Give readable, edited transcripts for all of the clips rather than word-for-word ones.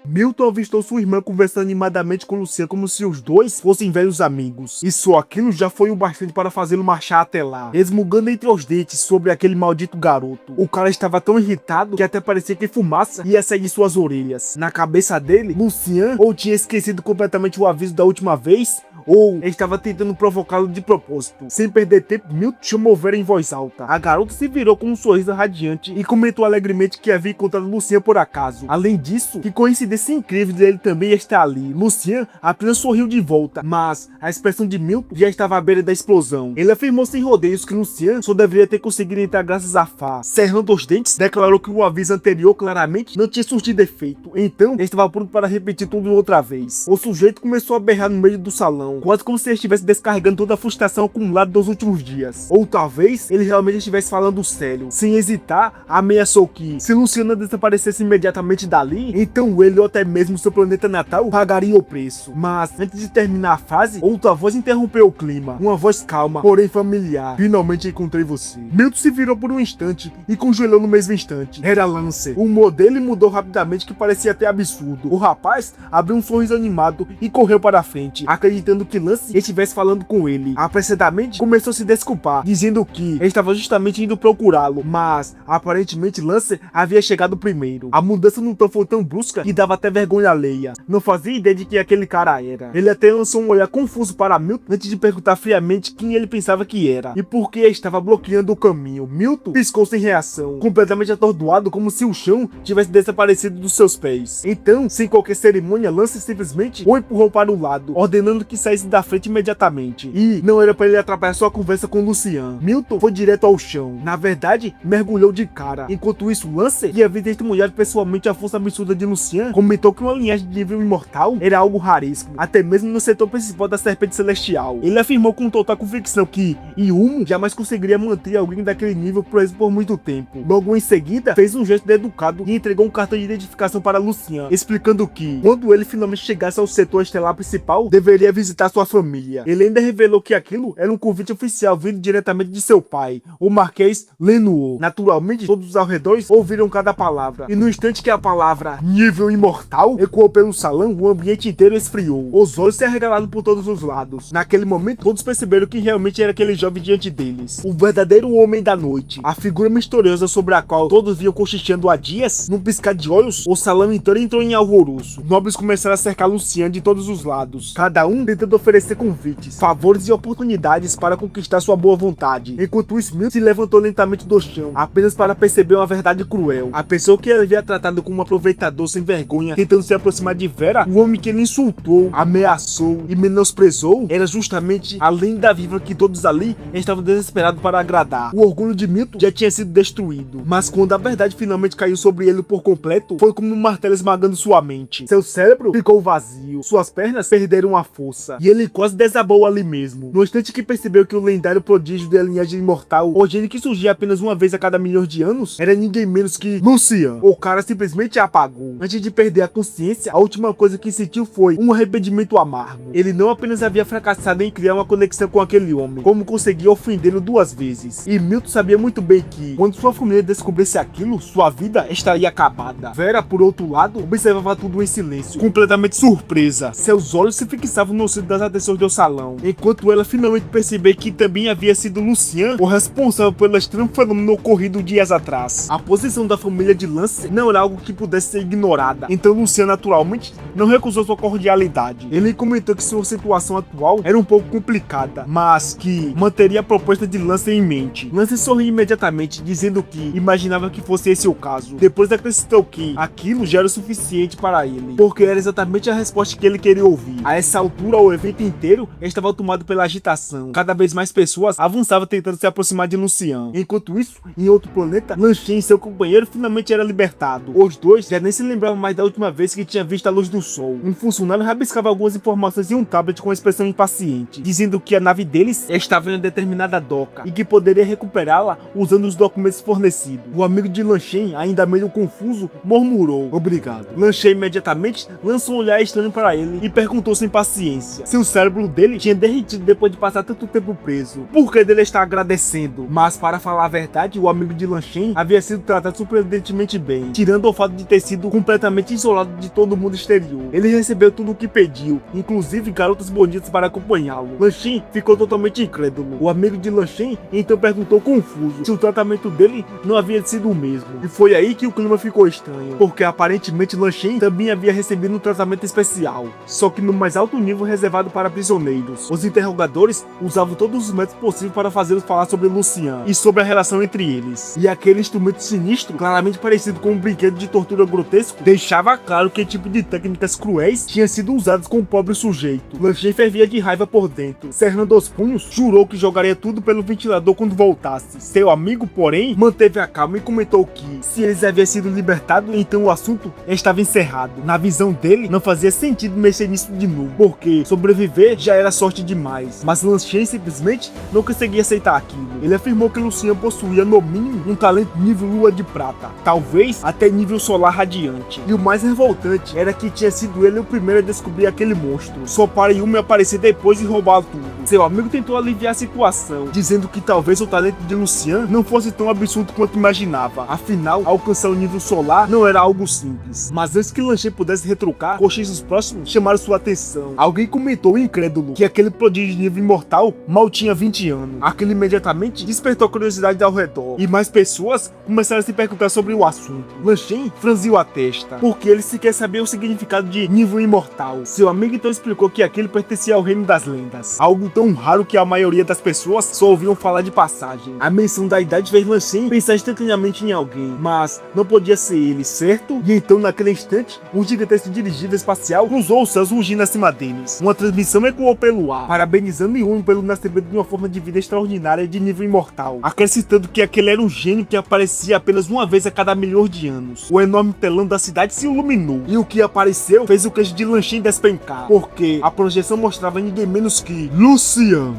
Milton avistou sua irmã conversando animadamente com Lucian como se os dois fossem velhos amigos. E só aquilo já foi o bastante para fazê-lo marchar até lá, resmungando entre os dentes sobre aquele maldito garoto. O cara estava tão irritado que até parecia que fumaça ia sair de suas orelhas. Na cabeça dele, Lucian ou tinha esquecido completamente o aviso da última vez, ou estava tentando provocá-lo de propósito. Sem perder tempo, Milton chamou Vera em voz alta. A garota se virou com um sorriso radiante e comentou alegremente que havia encontrado Lucian por acaso. Além disso, que coincidência incrível dele também estar ali. Lucian apenas sorriu de volta, mas a expressão de Milton já estava à beira da explosão. Ele afirmou sem rodeios que Lucian só deveria ter conseguido entrar graças a Fá. Cerrando os dentes, declarou que o aviso anterior claramente não tinha surtido efeito, então ele estava pronto para repetir tudo outra vez. O sujeito começou a berrar no meio do salão, quase como se ele estivesse descarregando toda a frustração acumulada dos últimos dias. Ou talvez ele realmente estivesse falando sério. Sem hesitar, ameaçou que, se Luciana desaparecesse imediatamente dali, então ele ou até mesmo seu planeta natal pagaria o preço. Mas, antes de terminar a frase, outra voz interrompeu o clima. Uma voz calma, porém familiar. Finalmente encontrei você. Milton se virou por um instante e congelou no mesmo instante. Era Lancer. O humor dele mudou rapidamente, que parecia até absurdo. O rapaz abriu um sorriso animado e correu para a frente, acreditando que Lance estivesse falando com ele. Apressadamente, começou a se desculpar, dizendo que estava justamente indo procurá-lo, mas aparentemente Lance havia chegado primeiro. A mudança no tom foi tão brusca que dava até vergonha alheia. Não fazia ideia de quem aquele cara era. Ele até lançou um olhar confuso para Milton antes de perguntar friamente quem ele pensava que era e por que estava bloqueando o caminho. Milton piscou sem reação, completamente atordoado, como se o chão tivesse desaparecido dos seus pés. Então, sem qualquer cerimônia, Lance simplesmente o empurrou para o lado, ordenando que saísse da frente imediatamente. E não era para ele atrapalhar sua conversa com Lucian. Milton foi direto ao chão. Na verdade, mergulhou de cara. Enquanto isso, Lancer, que havia testemunhado pessoalmente a força absurda de Lucian, comentou que uma linhagem de nível imortal era algo raríssimo, até mesmo no setor principal da Serpente Celestial. Ele afirmou com total convicção que Yumo jamais conseguiria manter alguém daquele nível preso por muito tempo. Logo em seguida, fez um gesto educado e entregou um cartão de identificação para Lucian, explicando que, quando ele finalmente chegasse ao setor estelar principal, deveria visitar sua família. Ele ainda revelou que aquilo era um convite oficial vindo diretamente de seu pai, o Marquês Lenuo. Naturalmente, todos os arredores ouviram cada palavra, e no instante que a palavra nível imortal ecoou pelo salão, o ambiente inteiro esfriou. Os olhos se arregalaram por todos os lados. Naquele momento, todos perceberam que realmente era aquele jovem diante deles, o verdadeiro homem da noite, a figura misteriosa sobre a qual todos vinham cochichando há dias. Num piscar de olhos, o salão inteiro entrou em alvoroço. Os nobres começaram a cercar Lucian de todos os lados, cada um tentando oferecer convites, favores e oportunidades para conquistar sua boa vontade. Enquanto isso, Milton se levantou lentamente do chão, apenas para perceber uma verdade cruel. A pessoa que ele havia tratado como um aproveitador sem vergonha, tentando se aproximar de Vera, o homem que ele insultou, ameaçou e menosprezou, era justamente a lenda viva que todos ali estavam desesperados para agradar. O orgulho de Milton já tinha sido destruído, mas quando a verdade finalmente caiu sobre ele por completo, foi como um martelo esmagando sua mente. Seu cérebro ficou vazio, suas pernas perderam a força, e ele quase desabou ali mesmo. No instante que percebeu que o lendário prodígio da linhagem imortal, o gênio que surgia apenas uma vez a cada milhões de anos, era ninguém menos que Lucian. O cara simplesmente apagou. Antes de perder a consciência, a última coisa que sentiu foi um arrependimento amargo. Ele não apenas havia fracassado em criar uma conexão com aquele homem, como conseguia ofendê-lo 2 vezes. E Milton sabia muito bem que, quando sua família descobrisse aquilo, sua vida estaria acabada. Vera, por outro lado, observava tudo em silêncio, completamente surpresa. Seus olhos se fixavam no centro das atenções do salão, enquanto ela finalmente percebeu que também havia sido Lucian o responsável pelo estranho fenômeno ocorrido dias atrás. A posição da família de Lance não era algo que pudesse ser ignorada, então Lucian naturalmente não recusou sua cordialidade. Ele comentou que sua situação atual era um pouco complicada, mas que manteria a proposta de Lance em mente. Lance sorriu imediatamente, dizendo que imaginava que fosse esse o caso. Depois acrescentou que aquilo já era o suficiente para ele, porque era exatamente a resposta que ele queria ouvir. A essa altura, o evento inteiro estava tomado pela agitação. Cada vez mais pessoas avançavam tentando se aproximar de Lucian. Enquanto isso, em outro planeta, Lanchin e seu companheiro finalmente eram libertados. Os dois já nem se lembravam mais da última vez que tinha visto a luz do sol. Um funcionário rabiscava algumas informações em um tablet com expressão impaciente, dizendo que a nave deles estava em uma determinada doca e que poderia recuperá-la usando os documentos fornecidos. O amigo de Lanchin, ainda meio confuso, murmurou: "Obrigado." Lanchin imediatamente lançou um olhar estranho para ele e perguntou sem paciência: Seu cérebro dele tinha derretido depois de passar tanto tempo preso. Por que dele estar agradecendo? Mas para falar a verdade, o amigo de Lan Shen havia sido tratado surpreendentemente bem, tirando o fato de ter sido completamente isolado de todo o mundo exterior. Ele recebeu tudo o que pediu, inclusive garotas bonitas para acompanhá-lo. Lan Shen ficou totalmente incrédulo. O amigo de Lan Shen então perguntou confuso se o tratamento dele não havia sido o mesmo. E foi aí que o clima ficou estranho, porque aparentemente Lan Shen também havia recebido um tratamento especial, só que no mais alto nível reservado para prisioneiros. Os interrogadores usavam todos os métodos possíveis para fazê-los falar sobre Lucian e sobre a relação entre eles. E aquele instrumento sinistro, claramente parecido com um brinquedo de tortura grotesco, deixava claro que tipo de técnicas cruéis tinham sido usadas com o pobre sujeito. Lan Shen fervia de raiva por dentro. Cerrando os punhos, jurou que jogaria tudo pelo ventilador quando voltasse. Seu amigo, porém, manteve a calma e comentou que, se eles haviam sido libertados, então o assunto estava encerrado. Na visão dele, não fazia sentido mexer nisso de novo, porque sobreviver já era sorte demais. Mas Lan Shen simplesmente não conseguia aceitar aquilo. Ele afirmou que Lucian possuía no mínimo um talento nível lua de prata, talvez até nível solar radiante. E o mais revoltante era que tinha sido ele o primeiro a descobrir aquele monstro, só para Yumi aparecer depois e roubar tudo. Seu amigo tentou aliviar a situação, dizendo que talvez o talento de Lucian não fosse tão absurdo quanto imaginava. Afinal, alcançar o nível solar não era algo simples. Mas antes que Lan Shen pudesse retrucar, cochichos próximos chamaram sua atenção. Alguém comentou incrédulo que aquele prodígio de nível imortal mal tinha 20 anos. Aquilo imediatamente despertou a curiosidade ao redor, e mais pessoas começaram a se perguntar sobre o assunto. Lan Shen franziu a testa, porque ele sequer sabia o significado de nível imortal. Seu amigo então explicou que aquele pertencia ao reino das lendas, algo tão raro que a maioria das pessoas só ouviam falar de passagem. A menção da idade fez Lan Shen pensar instantaneamente em alguém, mas não podia ser ele, certo? E então naquele instante, um gigantesco dirigível espacial cruzou os céus rugindo acima deles. Uma transmissão ecoou pelo ar, parabenizando Yumi pelo nascimento de uma forma de vida extraordinária de nível imortal, acrescentando que aquele era um gênio que aparecia apenas uma vez a cada milhões de anos. O enorme telão da cidade se iluminou, e o que apareceu fez o queixo de Lan Shen despencar, porque a projeção mostrava ninguém menos que Lucian.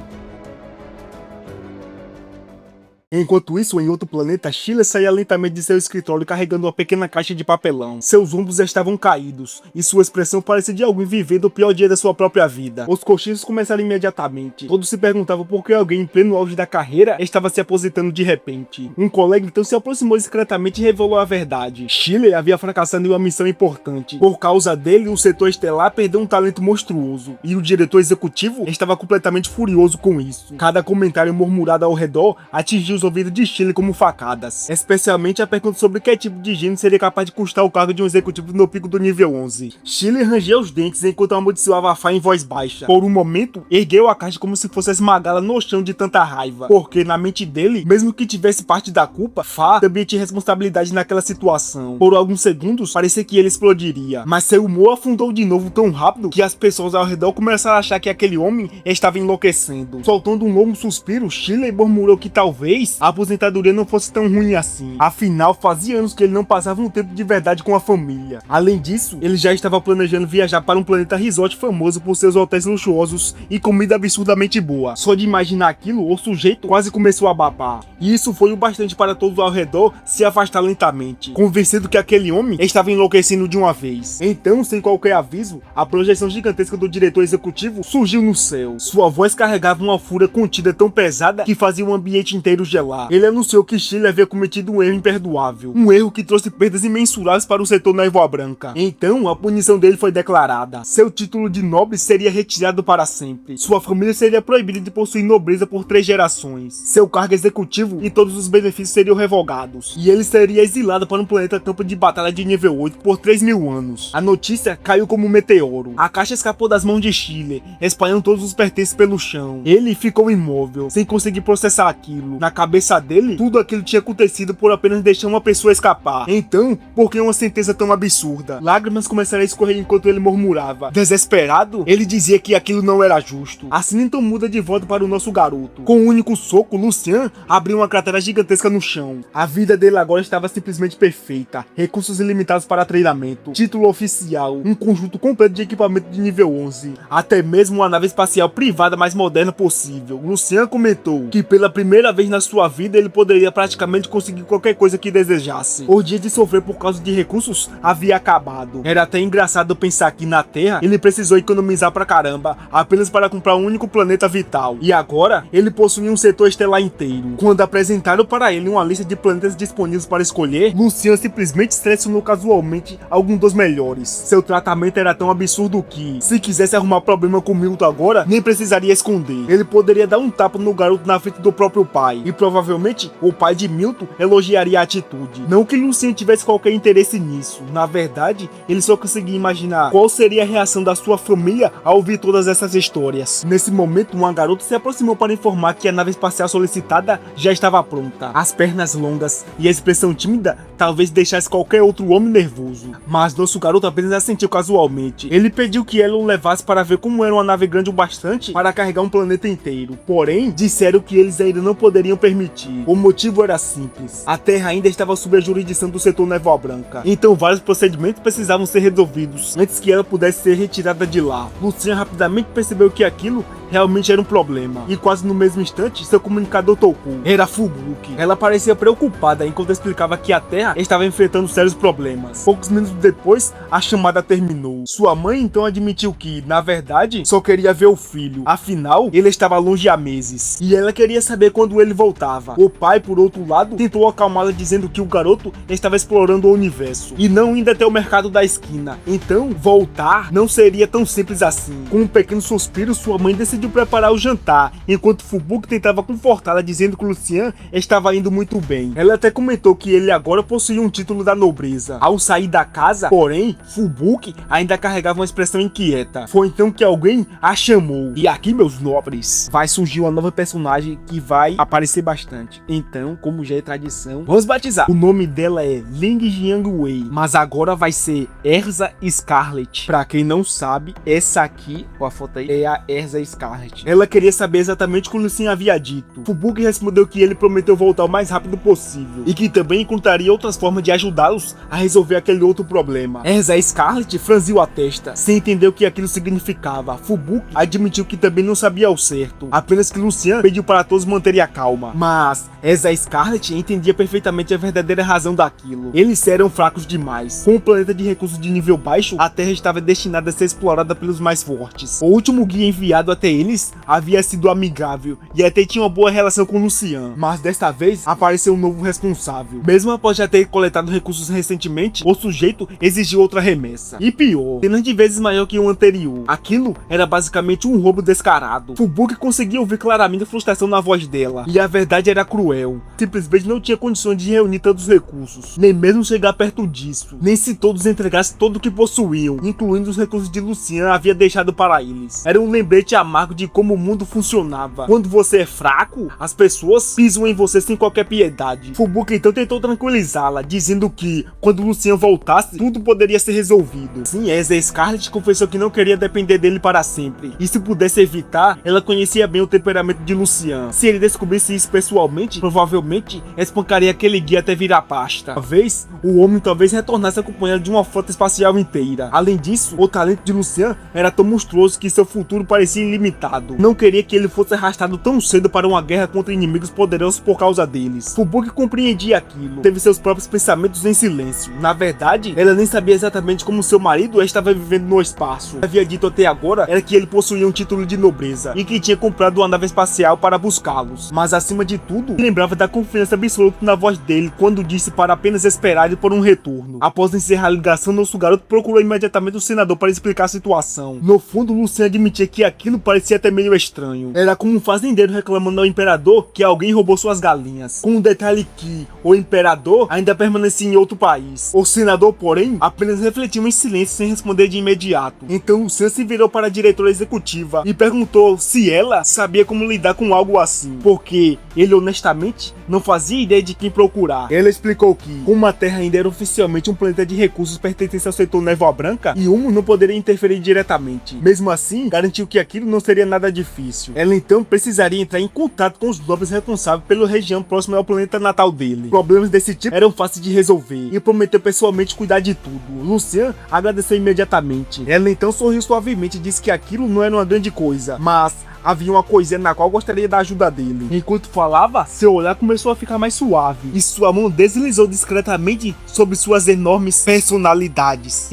Enquanto isso, em outro planeta, Sheila saía lentamente de seu escritório carregando uma pequena caixa de papelão. Seus ombros estavam caídos, e sua expressão parecia de alguém vivendo o pior dia da sua própria vida. Os cochichos começaram imediatamente. Todos se perguntavam por que alguém em pleno auge da carreira estava se aposentando de repente. Um colega então se aproximou discretamente e revelou a verdade. Sheila havia fracassado em uma missão importante. Por causa dele, o setor estelar perdeu um talento monstruoso, e o diretor executivo estava completamente furioso com isso. Cada comentário murmurado ao redor atingiu os ouvidos de Sheila como facadas, especialmente a pergunta sobre que tipo de gênio seria capaz de custar o cargo de um executivo no pico do nível 11. Sheila rangeu os dentes enquanto amaldiçoava a Fa em voz baixa. Por um momento, ergueu a caixa como se fosse esmagá-la no chão de tanta raiva, porque na mente dele, mesmo que tivesse parte da culpa, Fa também tinha responsabilidade naquela situação. Por alguns segundos, parecia que ele explodiria, mas seu humor afundou de novo tão rápido que as pessoas ao redor começaram a achar que aquele homem estava enlouquecendo. Soltando um longo suspiro, Sheila murmurou que talvez a aposentadoria não fosse tão ruim assim. Afinal, fazia anos que ele não passava um tempo de verdade com a família. Além disso, ele já estava planejando viajar para um planeta resort famoso por seus hotéis luxuosos e comida absurdamente boa. Só de imaginar aquilo, o sujeito quase começou a babar. E isso foi o bastante para todos ao redor se afastar lentamente, convencido que aquele homem estava enlouquecendo de uma vez. Então, sem qualquer aviso, a projeção gigantesca do diretor executivo surgiu no céu. Sua voz carregava uma fúria contida tão pesada que fazia o ambiente inteiro gelar. Ele anunciou que Sheila havia cometido um erro imperdoável, um erro que trouxe perdas imensuráveis para o setor Névoa Branca. Então, a punição dele foi declarada. Seu título de nobre seria retirado para sempre. Sua família seria proibida de possuir nobreza por 3 gerações. Seu cargo executivo e todos os benefícios seriam revogados. E ele seria exilado para um planeta campo de batalha de nível 8 por 3.000 anos. A notícia caiu como um meteoro. A caixa escapou das mãos de Sheila, espalhando todos os pertences pelo chão. Ele ficou imóvel, sem conseguir processar aquilo. Na cabeça dele, tudo aquilo tinha acontecido por apenas deixar uma pessoa escapar. Então, por que uma sentença tão absurda? Lágrimas começaram a escorrer enquanto ele murmurava. Desesperado, ele dizia que aquilo não era justo. Assim então muda de volta para o nosso garoto. Com um único soco, Lucian abriu uma cratera gigantesca no chão. A vida dele agora estava simplesmente perfeita. Recursos ilimitados para treinamento, título oficial, um conjunto completo de equipamento de nível 11, até mesmo uma nave espacial privada mais moderna possível. Lucian comentou que pela primeira vez na sua sua vida ele poderia praticamente conseguir qualquer coisa que desejasse. O dia de sofrer por causa de recursos havia acabado. Era até engraçado pensar que na Terra ele precisou economizar pra caramba apenas para comprar um único planeta vital. E agora ele possuía um setor estelar inteiro. Quando apresentaram para ele uma lista de planetas disponíveis para escolher, Lucian simplesmente selecionou casualmente algum dos melhores. Seu tratamento era tão absurdo que, se quisesse arrumar problema com Milton agora, nem precisaria esconder. Ele poderia dar um tapa no garoto na frente do próprio pai, e provavelmente o pai de Milton elogiaria a atitude. Não que Lucian tivesse qualquer interesse nisso, na verdade, ele só conseguia imaginar qual seria a reação da sua família ao ouvir todas essas histórias. Nesse momento, uma garota se aproximou para informar que a nave espacial solicitada já estava pronta. As pernas longas e a expressão tímida talvez deixasse qualquer outro homem nervoso, mas nosso garoto apenas assentiu casualmente. Ele pediu que ela o levasse para ver como era uma nave grande o bastante para carregar um planeta inteiro, porém, disseram que eles ainda não poderiam permitir. O motivo era simples: a Terra ainda estava sob a jurisdição do setor Névoa Branca, então vários procedimentos precisavam ser resolvidos antes que ela pudesse ser retirada de lá. Lucian rapidamente percebeu que aquilo realmente era um problema, e quase no mesmo instante seu comunicador tocou. Era Fubuki. Ela parecia preocupada enquanto explicava que a Terra estava enfrentando sérios problemas. Poucos minutos depois, a chamada terminou. Sua mãe então admitiu que, na verdade, só queria ver o filho, afinal, ele estava longe há meses, e ela queria saber quando ele voltava. O pai, por outro lado, tentou acalmá-la dizendo que o garoto estava explorando o universo, e não indo até o mercado da esquina, então voltar não seria tão simples assim. Com um pequeno suspiro, sua mãe decidiu preparar o jantar, enquanto Fubuki tentava confortá-la dizendo que Lucian estava indo muito bem. Ela até comentou que ele agora possuía um título da nobreza. Ao sair da casa, porém, Fubuki ainda carregava uma expressão inquieta. Foi então que alguém a chamou. E aqui, meus nobres, vai surgir uma nova personagem que vai aparecer bastante. Então, como já é tradição, vamos batizar. O nome dela é Ling Jiangwei, mas agora vai ser Erza Scarlet. Pra quem não sabe, essa aqui, ó, a foto aí, é a Erza Scarlet. Ela queria saber exatamente o que o Lucian havia dito. Fubuki respondeu que ele prometeu voltar o mais rápido possível, e que também encontraria outras formas de ajudá-los a resolver aquele outro problema. Erza Scarlet franziu a testa, sem entender o que aquilo significava. Fubuki admitiu que também não sabia ao certo, apenas que Lucian pediu para todos manterem a calma. Mas Erza Scarlet entendia perfeitamente a verdadeira razão daquilo. Eles eram fracos demais. Com um planeta de recursos de nível baixo, a Terra estava destinada a ser explorada pelos mais fortes. O último guia enviado até eles havia sido amigável e até tinha uma boa relação com Lucian, mas desta vez apareceu um novo responsável. Mesmo após já ter coletado recursos recentemente, o sujeito exigiu outra remessa. E pior, cenas de vezes maior que o anterior. Aquilo era basicamente um roubo descarado. Fubuki conseguia ouvir claramente a frustração na voz dela, e a verdade era cruel. Simplesmente não tinha condições de reunir tantos recursos, nem mesmo chegar perto disso, nem se todos entregassem tudo o que possuíam, incluindo os recursos de Lucian havia deixado para eles. Era um lembrete amargo de como o mundo funcionava. Quando você é fraco, as pessoas pisam em você sem qualquer piedade. Fubuki então tentou tranquilizá-la, dizendo que, quando Lucian voltasse, tudo poderia ser resolvido. Sim, Erza Scarlet confessou que não queria depender dele para sempre, e se pudesse evitar, ela conhecia bem o temperamento de Lucian. Se ele descobrisse isso pessoalmente, provavelmente espancaria aquele guia até virar pasta. Talvez o homem retornasse acompanhado de uma frota espacial inteira. Além disso, o talento de Lucian era tão monstruoso que seu futuro parecia ilimitado. Não queria que ele fosse arrastado tão cedo para uma guerra contra inimigos poderosos por causa deles. Fubuki compreendia aquilo. Teve seus próprios pensamentos em silêncio. Na verdade, ela nem sabia exatamente como seu marido estava vivendo no espaço. O que havia dito até agora era que ele possuía um título de nobreza e que tinha comprado uma nave espacial para buscá-los. Mas acima de tudo, lembrava da confiança absoluta na voz dele quando disse para apenas esperar por um retorno. Após encerrar a ligação, nosso garoto procurou imediatamente o senador para explicar a situação. No fundo, Lucian admitia que aquilo parecia até meio estranho. Era como um fazendeiro reclamando ao imperador que alguém roubou suas galinhas, com o detalhe que o imperador ainda permanecia em outro país. O senador, porém, apenas refletiu em silêncio sem responder de imediato. Então Lucian se virou para a diretora executiva e perguntou se ela sabia como lidar com algo assim, porque ele honestamente não fazia ideia de quem procurar. Ela explicou que, como a Terra ainda era oficialmente um planeta de recursos pertencente ao setor Névoa Branca, e Humo não poderia interferir diretamente. Mesmo assim, garantiu que aquilo não seria nada difícil. Ela então precisaria entrar em contato com os nobres responsáveis pela região próxima ao planeta natal dele. Problemas desse tipo eram fáceis de resolver e prometeu pessoalmente cuidar de tudo. Lucian agradeceu imediatamente. Ela então sorriu suavemente e disse que aquilo não era uma grande coisa, mas havia uma coisinha na qual gostaria da ajuda dele. Enquanto falava, seu olhar começou a ficar mais suave e sua mão deslizou discretamente sobre suas enormes personalidades.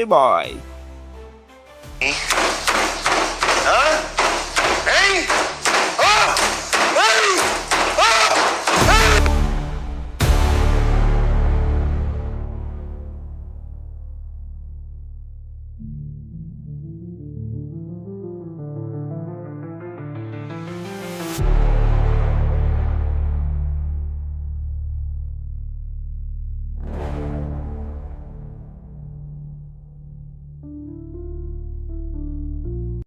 Boy.